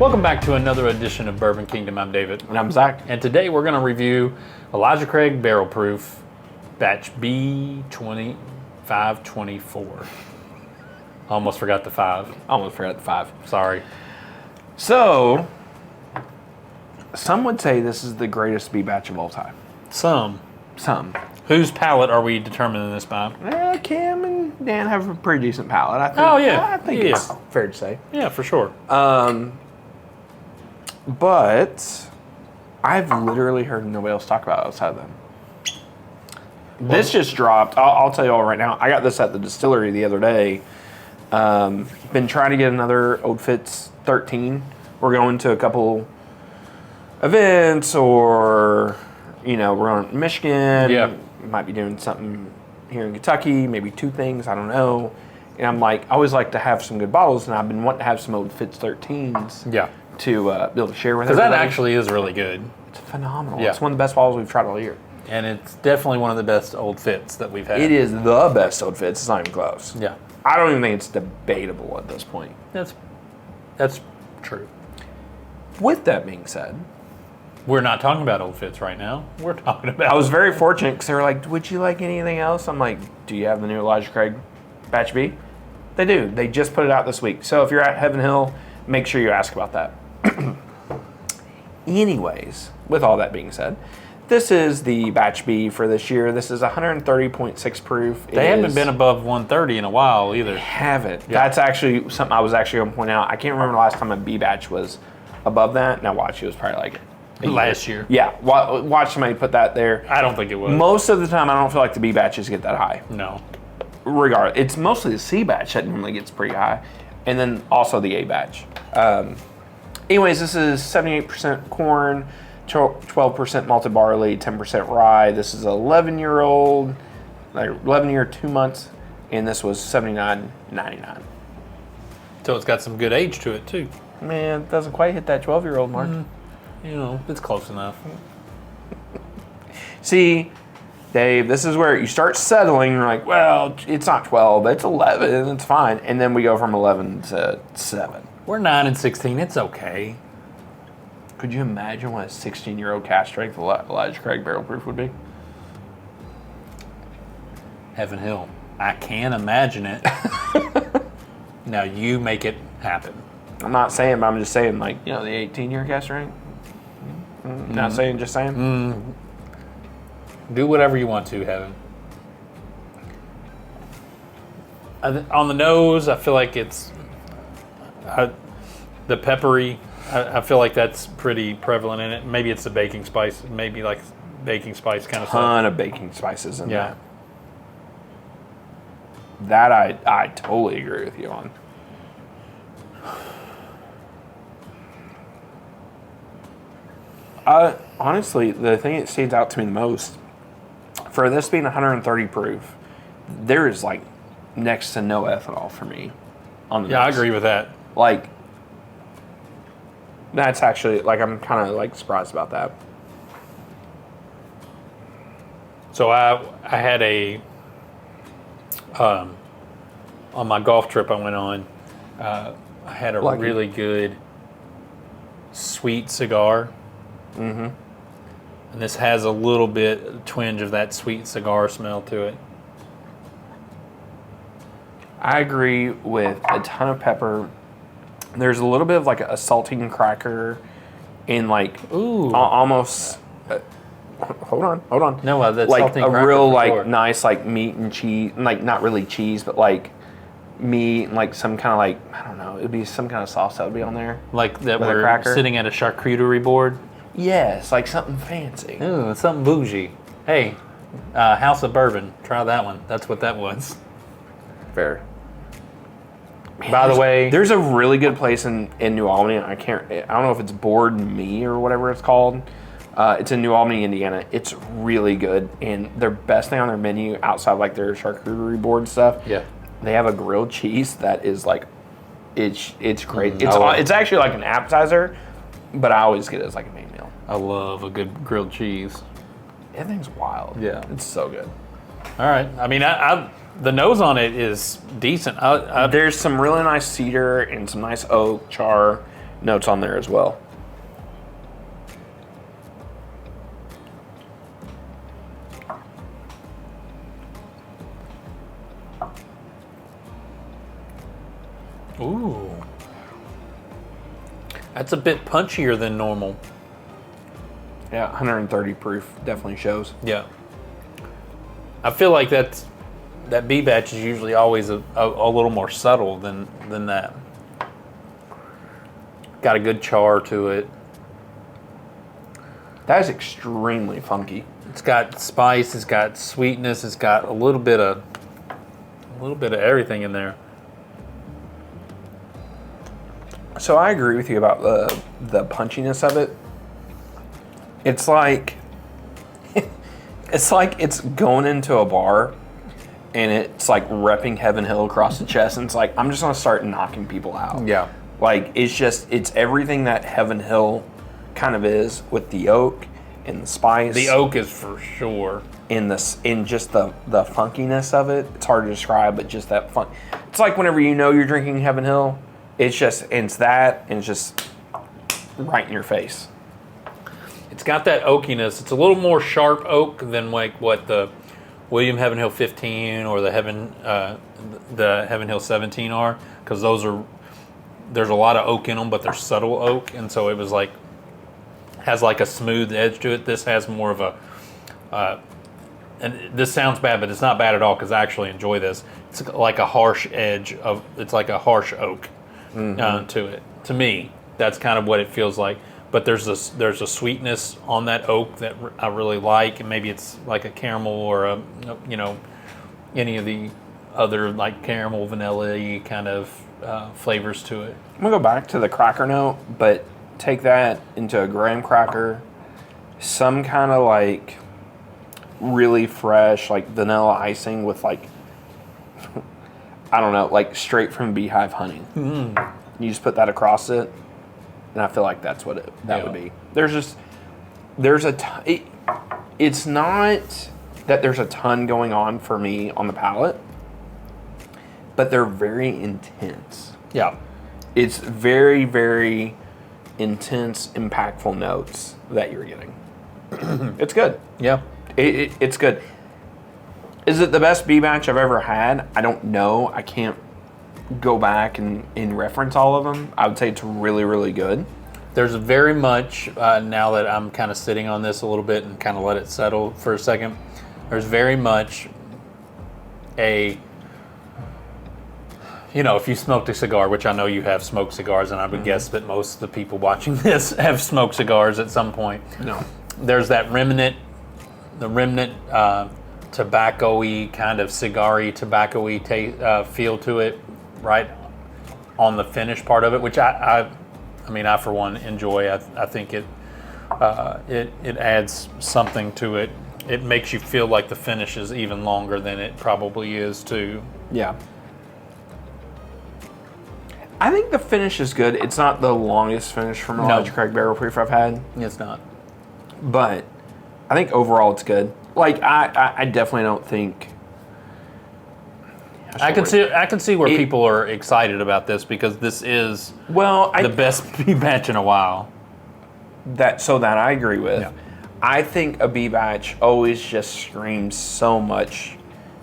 Welcome back to another edition of Bourbon Kingdom. I'm David. And I'm Zach. And today we're going to review Elijah Craig Barrel Proof Batch B524. Almost forgot the 5. Sorry. So, some would say this is the greatest B batch of all time. Some. Whose palate are we determining this by? Cam and Dan have a pretty decent palate, I think. Oh, yeah. I think it's fair to say. Yeah, for sure. But I've literally heard nobody else talk about it outside of them. This just dropped. I'll tell you all right now. I got this at the distillery the other day. Been trying to get another Old Fitz 13. We're going to a couple events, or we're going to Michigan. Yeah. Might be doing something here in Kentucky, maybe 2 things, I don't know. And I'm like, I always like to have some good bottles, and I've been wanting to have some Old Fitz 13s. Yeah. To be able to share with everybody. Because that actually is really good. It's phenomenal. Yeah. It's one of the best bottles we've tried all year. And it's definitely one of the best Old Fitz that we've had. It is the best Old Fitz. It's not even close. Yeah. I don't even think it's debatable at this point. That's true. With that being said, we're not talking about Old Fitz right now. We're talking about... I was very fortunate because they were like, would you like anything else? I'm like, do you have the new Elijah Craig Batch B? They do. They just put it out this week. So if you're at Heaven Hill, make sure you ask about that. Anyways, with all that being said, this is the Batch B for this year. This is 130.6 proof. They haven't been above 130 in a while either. They haven't. Yeah. That's actually something I was actually going to point out. I can't remember the last time a B batch was above that. Now watch, it was probably like last year. Yeah, watch somebody put that there. I don't think it was. Most of the time, I don't feel like the B batches get that high. No. Regardless, it's mostly the C batch that normally gets pretty high, and then also the A batch. Anyways, this is 78% corn, 12% malted barley, 10% rye. This is 11-year-old, like 11 year 2 months, and this was $79.99. So it's got some good age to it too. Man, it doesn't quite hit that 12-year-old mark. It's close enough. See, Dave, this is where you start settling. You're like, well, it's not 12, it's 11, it's fine. And then we go from 11 to 7. We're 9 and 16. It's okay. Could you imagine what a 16-year-old cask strength Elijah Craig Barrel Proof would be? Heaven Hill. I can imagine it. Now you make it happen. I'm not saying, but I'm just saying, like, the 18-year cask strength. Not saying, just saying. Do whatever you want to, Heaven. On the nose, I feel like it's the peppery. I feel like that's pretty prevalent in it. Maybe it's the baking spice. Maybe like baking spice kind of stuff. Ton of baking spices in that. That I totally agree with you on. Honestly, the thing that stands out to me the most, for this being 130 proof, there is like next to no ethanol for me on the Yeah, mix. I agree with that. Like, that's actually, like, I'm kind of like surprised about that. So I had on my golf trip I went on, I had a really good sweet cigar. Mm-hmm. And this has a little bit, a twinge of that sweet cigar smell to it. I agree with a ton of pepper. There's a little bit of like a saltine cracker in like almost. Hold on. No, that's like saltine a cracker real for like sure. nice like meat and cheese, like not really cheese, but like meat and like some kind of like, I don't know, it'd be some kind of sauce that would be on there. Like that with a we're cracker. sitting at a charcuterie board. Yes, like something fancy. Ooh, something bougie. Hey, House of Bourbon. Try that one. That's what that was. Fair. Man, By the way, there's a really good place in New Albany. I don't know if it's Board Me or whatever it's called. It's in New Albany, Indiana. It's really good, and their best thing on their menu outside of like their charcuterie board stuff. Yeah. They have a grilled cheese that is like, it's great. It's actually like an appetizer, but I always get it as like a main meal. I love a good grilled cheese. Everything's wild. Yeah. It's so good. All right. I mean, the nose on it is decent. There's some really nice cedar and some nice oak char. notes on there as well. Ooh. That's a bit punchier than normal. Yeah, 130 proof definitely shows. Yeah. I feel like that B batch is usually always a little more subtle than that. Got a good char to it. That is extremely funky. It's got spice, it's got sweetness, it's got a little bit of everything in there. So I agree with you about the punchiness of it. It's like it's going into a bar and it's like repping Heaven Hill across the chest, and it's like, I'm just gonna start knocking people out. Yeah. Like it's everything that Heaven Hill kind of is, with the oak and the spice. The oak is for sure. In just the funkiness of it. It's hard to describe, but just that fun. It's like whenever you know you're drinking Heaven Hill, it's just right in your face. It's got that oakiness. It's a little more sharp oak than like what the William Heaven Hill 15 or the Heaven Hill 17 are, because there's a lot of oak in them, but they're subtle oak, and so it was like has like a smooth edge to it. This has more of a and this sounds bad, but it's not bad at all, because I actually enjoy this. It's like a harsh edge of, it's like a harsh oak to it. To me, that's kind of what it feels like. But there's a sweetness on that oak that I really like, and maybe it's like a caramel or any of the other like caramel, vanilla-y kind of flavors to it. I'm gonna go back to the cracker note, but take that into a graham cracker, some kind of like really fresh like vanilla icing with like I don't know, like straight from beehive honey. You just put that across it, and I feel like that's what that would be. It's not that there's a ton going on for me on the palate, but they're very intense. Yeah. It's very, very intense, impactful notes that you're getting. It's good. Yeah. It's good. Is it the best B batch I've ever had? I don't know. I can't go back and reference all of them. I would say it's really, really good. There's very much, now that I'm kind of sitting on this a little bit and kind of let it settle for a second, there's very much if you smoked a cigar, which I know you have smoked cigars, and I would guess that most of the people watching this have smoked cigars at some point. No. There's that remnant tobacco-y, kind of cigar-y, tobacco-y feel to it, right on the finish part of it, which I for one enjoy. I think it adds something to it. It makes you feel like the finish is even longer than it probably is too. Yeah. I think the finish is good. It's not the longest finish from a large Craig Barrel Proof I've had. It's not. But I think overall it's good. Like, I definitely don't think... I can see where people are excited about this, because this is the best B batch in a while. That I agree with. Yeah. I think a B batch always just screams so much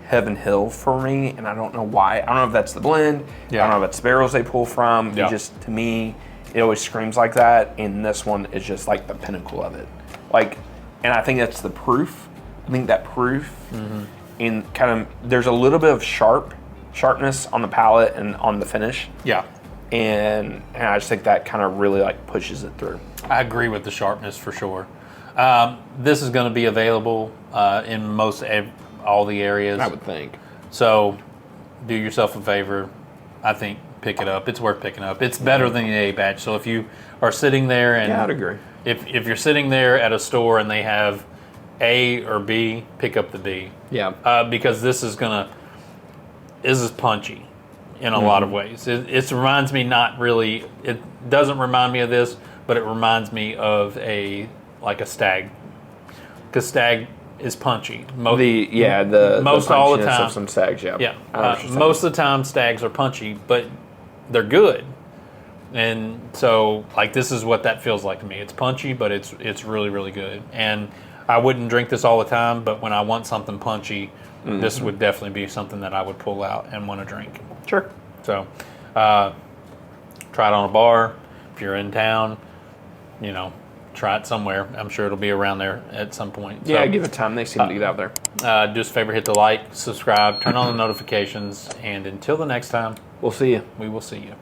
Heaven Hill for me, and I don't know why. I don't know if that's the blend. Yeah. I don't know if it's the barrels they pull from. Yeah. It just, to me, it always screams like that, and this one is just like the pinnacle of it. Like, and I think that's the proof. I think that proof in kind of, there's a little bit of sharpness on the palate and on the finish. Yeah. And I just think that kind of really like pushes it through. I agree with the sharpness for sure. This is going to be available in all the areas. I would think. So do yourself a favor. I think pick it up. It's worth picking up. It's better than the A batch. So if you are sitting there and I'd agree. If you're sitting there at a store and they have A or B, pick up the B. Yeah. Because this is punchy in a lot of ways. It reminds me, not really, it doesn't remind me of this, but it reminds me of a stag. Because stag is punchy. Most all the time of some stags, yeah. Yeah. Most of the time stags are punchy, but they're good. And so, like, this is what that feels like to me. It's punchy, but it's really, really good. And I wouldn't drink this all the time, but when I want something punchy, this would definitely be something that I would pull out and want to drink. Sure. So, try it on a bar. If you're in town, you know, try it somewhere. I'm sure it'll be around there at some point. Yeah, So, give it time. They seem to get out there. do us a favor, hit the like, subscribe, turn on the notifications, and until the next time, We'll see you. we will see you.